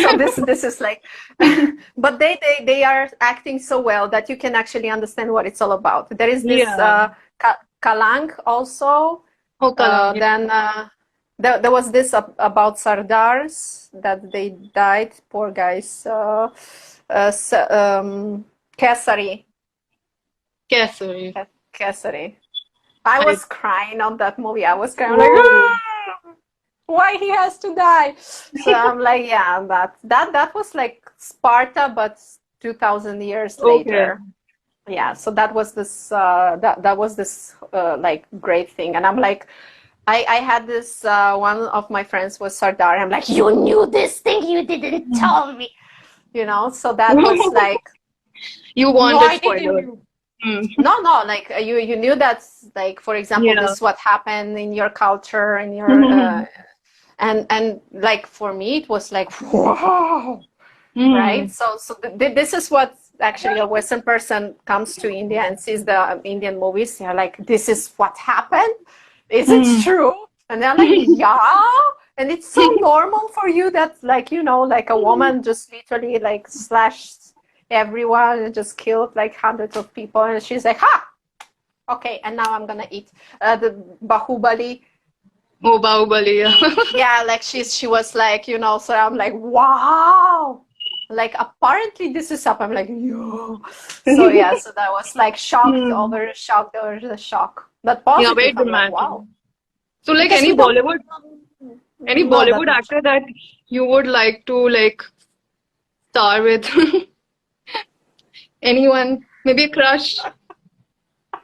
So this is like, but they are acting so well that you can actually understand what it's all about. There is this Kalang also. Oh, Kalam, yeah. Then there was this about Sardars that they died. Poor guys. Kesari. Kesari. I was crying on that movie. I was crying like, why he has to die? So I'm like, yeah, that was like Sparta, but 2,000 years later. Yeah, so that was this that was this like great thing. And I'm like, I had this one of my friends was Sardar. I'm like, you knew this thing, you didn't tell me, you know. So that was like, you wanted spoilers. No, like you knew that, like, for example, this is what happened in your culture and your and like for me it was like, wow, right? So this is what actually a Western person comes to India and sees the Indian movies. They're like, this is what happened. Is it true? And they're like, yeah. And it's so normal for you that, like, you know, like a woman just literally like slashed everyone and just killed like hundreds of people. And she's like, okay, and now I'm gonna eat the Bahubali. Oh, Bahubali, yeah, like she was like, you know, so I'm like, wow. Like, apparently this is up. I'm like, yo. So yeah, so that was like shocked over the shock. But positive, very I'm dramatic. like, wow. So like any Bollywood actor that you would like to like star with? Anyone? Maybe a crush?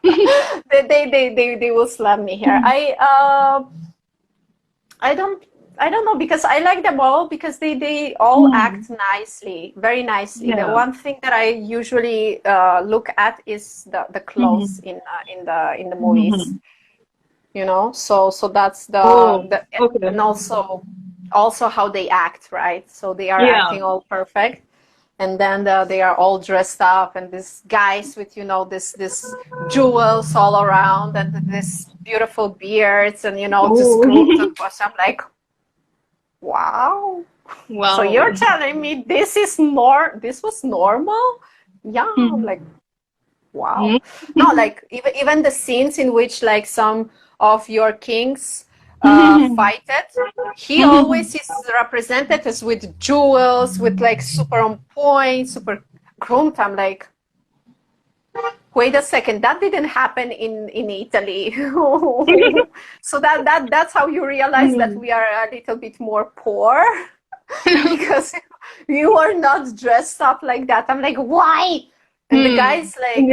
They will slap me here. I don't know, because I like them all because they all act nicely, very nicely. The one thing that I usually look at is the clothes in the movies. You know, so that's and also how they act, right? So they are acting all perfect. And then they are all dressed up, and these guys with, you know, this jewels all around, and this beautiful beards, and, you know, this group of us. I'm like, wow. So you're telling me this was normal? Yeah. I'm like, wow. No, like even the scenes in which like some of your kings fight it, he always is represented as with jewels, with like super on point, super groomed. I'm like, wait a second, that didn't happen in Italy. So that's how you realize that we are a little bit more poor, because you are not dressed up like that. I'm like, why? And the guys like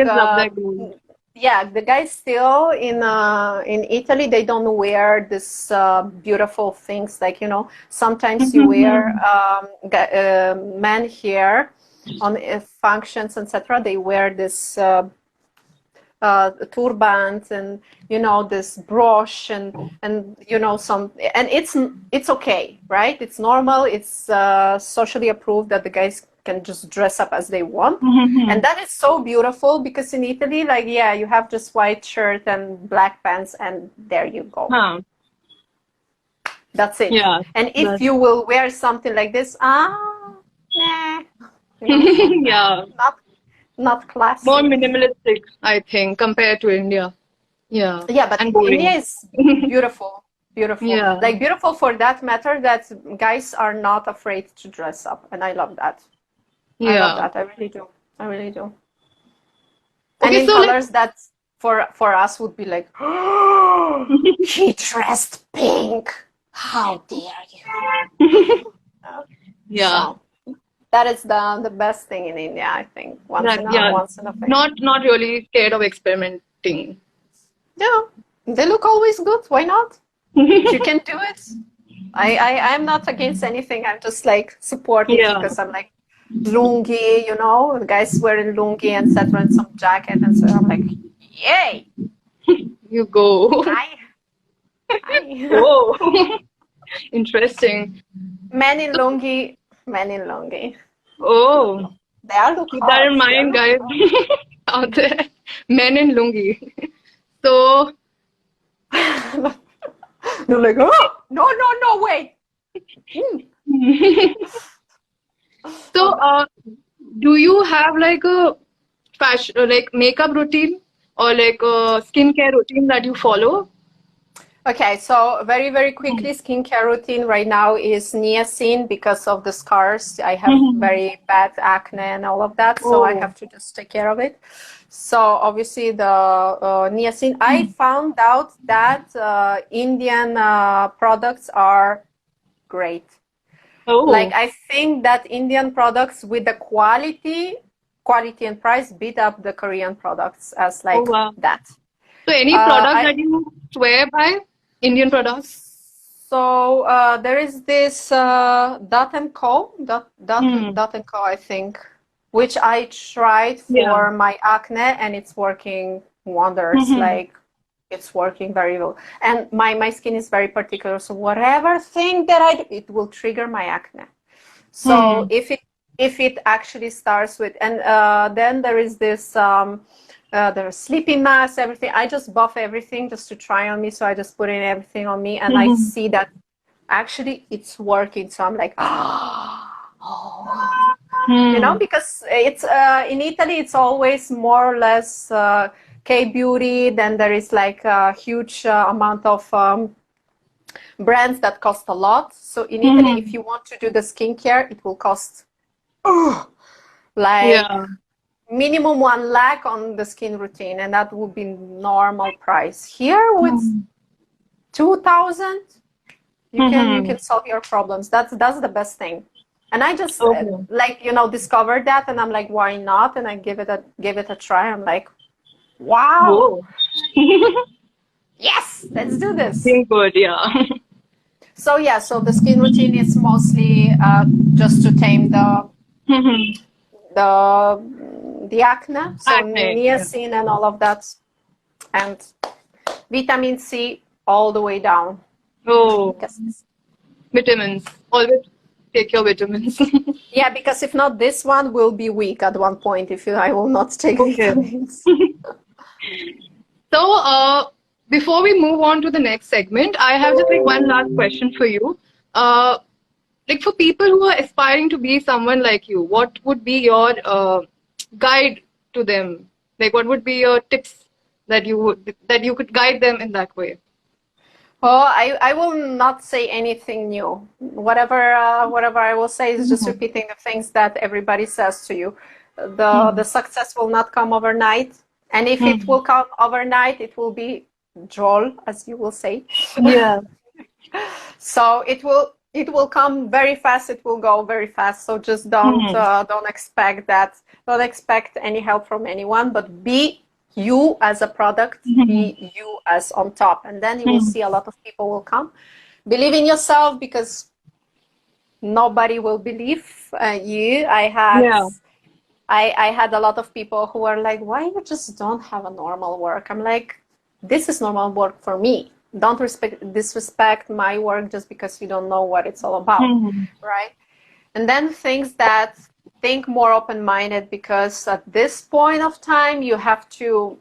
yeah, the guys still in Italy, they don't wear this beautiful things, like, you know, sometimes you wear men here on functions, etc. They wear this turbans and, you know, this brooch and you know, some, and it's okay, right? It's normal, it's socially approved that the guys can just dress up as they want. And that is so beautiful, because in Italy, like, yeah, you have just white shirt and black pants, and there you go. That's it. And if you will wear something like this, nah, you know, not classic. More minimalistic, I think, compared to India. Yeah, but India is beautiful. Like, beautiful for that matter, that guys are not afraid to dress up, and I love that. I love that. I really do. And in colors that for us would be like, oh, he dressed pink. How dare you? So, That is the best thing in India, I think. That, yeah, Once in a way. not really scared of experimenting. Yeah, they look always good. Why not? If you can do it, I'm not against anything. I'm just like supportive Yeah, because I'm like lungi, you know, the guys wearing lungi and Saturn some jacket, and so I'm like, yay, you go. hi, hi. Oh, interesting. Men in lungi, men in lungi. Oh, They all look keep that hot. in They all mind, look guys, hot. out there. Men in lungi. So, They're like, oh, no, wait. so, do you have like a fashion, like makeup routine or like a skincare routine that you follow? Okay, so very, very quickly, skincare routine right now is niacin because of the scars. I have very bad acne and all of that, so I Oh. have to just take care of it. So obviously the niacin, I found out that Indian products are great. Like Oh. I think that Indian products with the quality and price beat up the Korean products as Oh, like wow. that. So, any product I that you swear by? Indian products? So there is this Dot and Co. Dot and Co. I think, which I tried Yeah. for my acne, and it's working wonders. Like it's working very well, and my skin is very particular. So whatever thing that I do, it will trigger my acne. So if it actually starts with, and then there is this there's sleeping mask, everything. I just buff everything just to try on me. So I just put in everything on me, and I see that actually it's working. So I'm like, oh, you know, because it's in Italy, it's always more or less K-beauty. Then there is like a huge amount of brands that cost a lot. So in Italy, if you want to do the skincare, it will cost like Yeah. minimum 1 lakh on the skin routine, and that would be normal price. Here with 2,000, you can solve your problems. That's the best thing. And I just Okay. like, you know, discovered that, and I'm like, why not? And I gave it a try. I'm like, wow, Whoa. yes, let's do this. Doing good, yeah. So yeah, so the skin routine is mostly just to tame the acne. So Acne. Yeah. niacin and all of that, and vitamin C all the way down. Oh, Because, vitamins. Always take your vitamins. yeah, because if not, this one will be weak at one point if I will not take Okay. vitamins. So, before we move on to the next segment, I have just like one last question for you. Like for people who are aspiring to be someone like you, what would be your guide to them? Like, what would be your tips that you could guide them in that way? Oh, I will not say anything new. Whatever I will say is just repeating the things that everybody says to you. The success will not come overnight, and if it will come overnight, it will be droll, as you will say. Yeah. So it will come very fast. It will go very fast. So just don't expect that. Don't expect any help from anyone, but be you as a product, be you as on top, and then you will see a lot of people will come. Believe in yourself because nobody will believe you. Yeah. I had a lot of people who were like, why you just don't have a normal work? I'm like, this is normal work for me. Don't disrespect my work just because you don't know what it's all about, right? And then think more open-minded, because at this point of time you have to,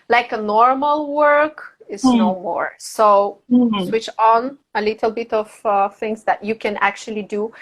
like, a normal work is no more. So switch on a little bit of things that you can actually do.